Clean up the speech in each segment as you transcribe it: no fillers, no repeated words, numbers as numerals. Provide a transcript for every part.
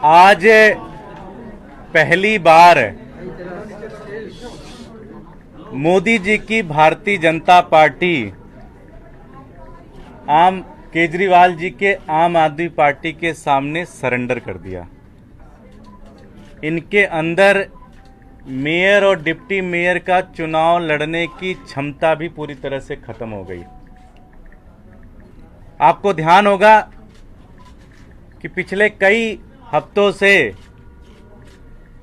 आज पहली बार मोदी जी की भारतीय जनता पार्टी केजरीवाल जी के आम आदमी पार्टी के सामने सरेंडर कर दिया। इनके अंदर मेयर और डिप्टी मेयर का चुनाव लड़ने की क्षमता भी पूरी तरह से खत्म हो गई। आपको ध्यान होगा कि पिछले कई हफ्तों से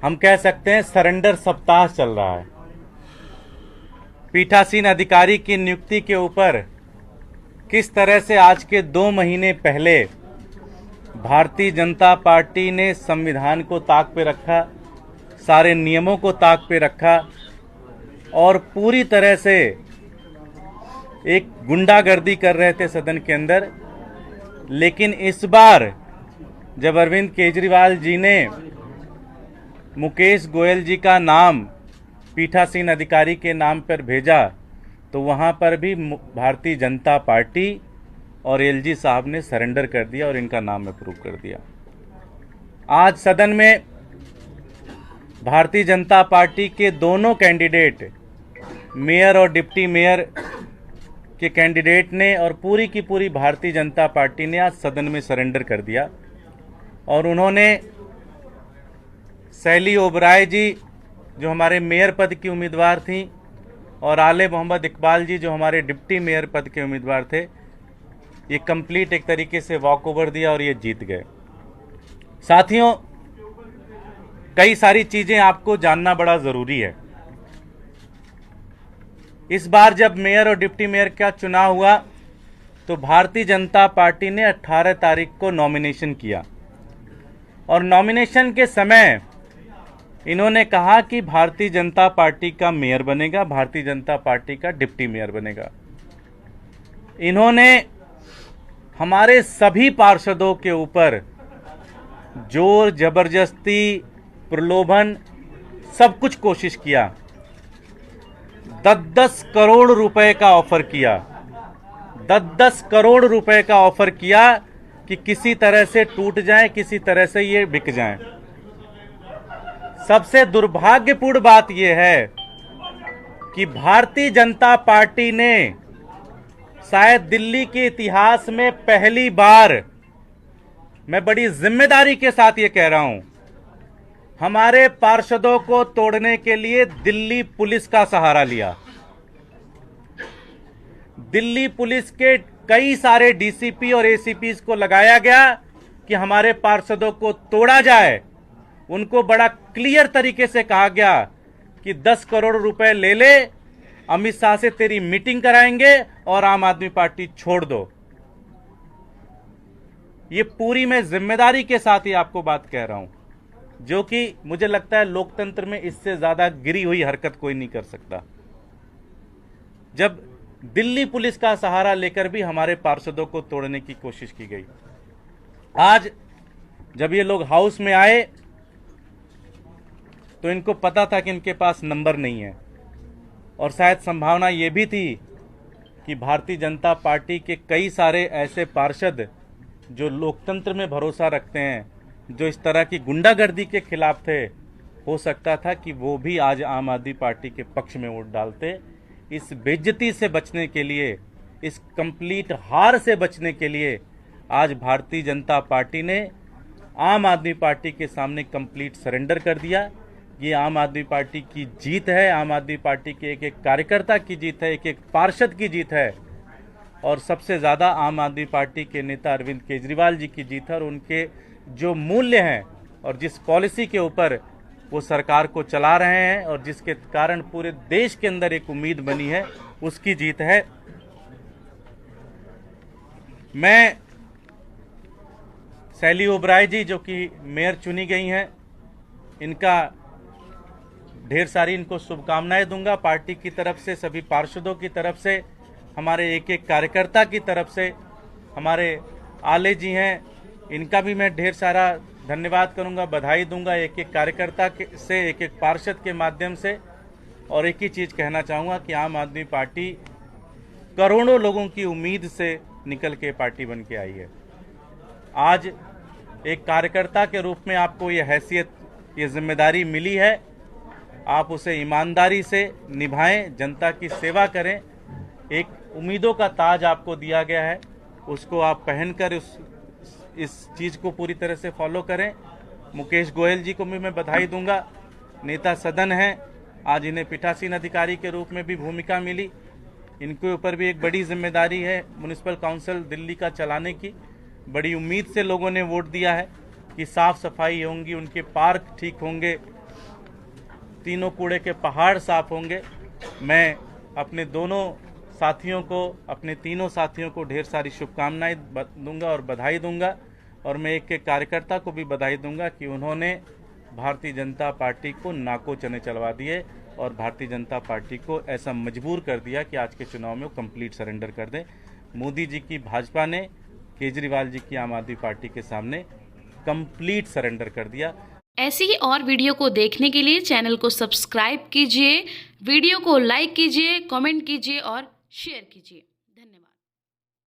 हम कह सकते हैं सरेंडर सप्ताह चल रहा है। पीठासीन अधिकारी की नियुक्ति के ऊपर किस तरह से आज के 2 महीने पहले भारतीय जनता पार्टी ने संविधान को ताक पे रखा, सारे नियमों को ताक पे रखा और पूरी तरह से एक गुंडागर्दी कर रहे थे सदन के अंदर। लेकिन इस बार जब अरविंद केजरीवाल जी ने मुकेश गोयल जी का नाम पीठासीन अधिकारी के नाम पर भेजा तो वहां पर भी भारतीय जनता पार्टी और एलजी साहब ने सरेंडर कर दिया और इनका नाम अप्रूव कर दिया। आज सदन में भारतीय जनता पार्टी के दोनों कैंडिडेट, मेयर और डिप्टी मेयर के कैंडिडेट ने और पूरी की पूरी भारतीय जनता पार्टी ने आज सदन में सरेंडर कर दिया और उन्होंने शैली ओबराय जी जो हमारे मेयर पद की उम्मीदवार थीं और आले मोहम्मद इकबाल जी जो हमारे डिप्टी मेयर पद के उम्मीदवार थे, ये कंप्लीट एक तरीके से वॉक ओवर दिया और ये जीत गए। साथियों, कई सारी चीजें आपको जानना बड़ा जरूरी है। इस बार जब मेयर और डिप्टी मेयर का चुनाव हुआ तो भारतीय जनता पार्टी ने 18 तारीख को नॉमिनेशन किया और नॉमिनेशन के समय इन्होंने कहा कि भारतीय जनता पार्टी का मेयर बनेगा, भारतीय जनता पार्टी का डिप्टी मेयर बनेगा। इन्होंने हमारे सभी पार्षदों के ऊपर जोर जबरदस्ती, प्रलोभन, सब कुछ कोशिश किया। 10-10 करोड़ रुपए का ऑफर किया, 10-10 करोड़ रुपए का ऑफर किया कि किसी तरह से टूट जाए, किसी तरह से ये बिक जाए। सबसे दुर्भाग्यपूर्ण बात यह है कि भारतीय जनता पार्टी ने शायद दिल्ली के इतिहास में पहली बार, मैं बड़ी जिम्मेदारी के साथ ये कह रहा हूं, हमारे पार्षदों को तोड़ने के लिए दिल्ली पुलिस का सहारा लिया। दिल्ली पुलिस के कई सारे डीसीपी और एसीपी को लगाया गया कि हमारे पार्षदों को तोड़ा जाए। उनको बड़ा क्लियर तरीके से कहा गया कि 10 करोड़ रुपए ले ले, अमित शाह से तेरी मीटिंग कराएंगे और आम आदमी पार्टी छोड़ दो। ये पूरी मैं जिम्मेदारी के साथ ही आपको बात कह रहा हूं, जो कि मुझे लगता है लोकतंत्र में इससे ज्यादा गिरी हुई हरकत कोई नहीं कर सकता। जब दिल्ली पुलिस का सहारा लेकर भी हमारे पार्षदों को तोड़ने की कोशिश की गई। आज जब ये लोग हाउस में आए तो इनको पता था कि इनके पास नंबर नहीं है और शायद संभावना ये भी थी कि भारतीय जनता पार्टी के कई सारे ऐसे पार्षद जो लोकतंत्र में भरोसा रखते हैं, जो इस तरह की गुंडागर्दी के खिलाफ थे, हो सकता था कि वो भी आज आम आदमी पार्टी के पक्ष में वोट डालते। इस बेइज्जती से बचने के लिए, इस कंप्लीट हार से बचने के लिए आज भारतीय जनता पार्टी ने आम आदमी पार्टी के सामने कंप्लीट सरेंडर कर दिया। ये आम आदमी पार्टी की जीत है, आम आदमी पार्टी के एक एक कार्यकर्ता की जीत है, एक एक पार्षद की जीत है और सबसे ज़्यादा आम आदमी पार्टी के नेता अरविंद केजरीवाल जी की जीत है और उनके जो मूल्य हैं और जिस पॉलिसी के ऊपर वो सरकार को चला रहे हैं और जिसके कारण पूरे देश के अंदर एक उम्मीद बनी है, उसकी जीत है। मैं शैली ओबराय जी जो कि मेयर चुनी गई हैं, इनका ढेर सारी इनको शुभकामनाएं दूंगा। पार्टी की तरफ से, सभी पार्षदों की तरफ से, हमारे एक एक कार्यकर्ता की तरफ से, हमारे आले जी हैं, इनका भी मैं ढेर सारा धन्यवाद करूंगा, बधाई दूंगा एक एक कार्यकर्ता से, एक एक पार्षद के माध्यम से। और एक ही चीज़ कहना चाहूँगा कि आम आदमी पार्टी करोड़ों लोगों की उम्मीद से निकल के पार्टी बन के आई है। आज एक कार्यकर्ता के रूप में आपको ये हैसियत, ये जिम्मेदारी मिली है, आप उसे ईमानदारी से निभाएं, जनता की सेवा करें। एक उम्मीदों का ताज आपको दिया गया है, उसको आप पहनकर इस चीज़ को पूरी तरह से फॉलो करें। मुकेश गोयल जी को भी मैं बधाई दूंगा, नेता सदन हैं, आज इन्हें पीठासीन अधिकारी के रूप में भी भूमिका मिली। इनके ऊपर भी एक बड़ी जिम्मेदारी है म्युनिसिपल काउंसिल दिल्ली का चलाने की। बड़ी उम्मीद से लोगों ने वोट दिया है कि साफ सफाई होंगी, उनके पार्क ठीक होंगे, तीनों कूड़े के पहाड़ साफ होंगे। मैं अपने दोनों साथियों को, अपने तीनों साथियों को ढेर सारी शुभकामनाएं दूंगा और बधाई दूंगा। और मैं एक कार्यकर्ता को भी बधाई दूंगा कि उन्होंने भारतीय जनता पार्टी को नाको चने चलवा दिए और भारतीय जनता पार्टी को ऐसा मजबूर कर दिया कि आज के चुनाव में वो कंप्लीट सरेंडर कर दें। मोदी जी की भाजपा ने केजरीवाल जी की आम आदमी पार्टी के सामने कंप्लीट सरेंडर कर दिया। ऐसी ही और वीडियो को देखने के लिए चैनल को सब्सक्राइब कीजिए, वीडियो को लाइक कीजिए, कमेंट कीजिए और शेयर कीजिए। धन्यवाद।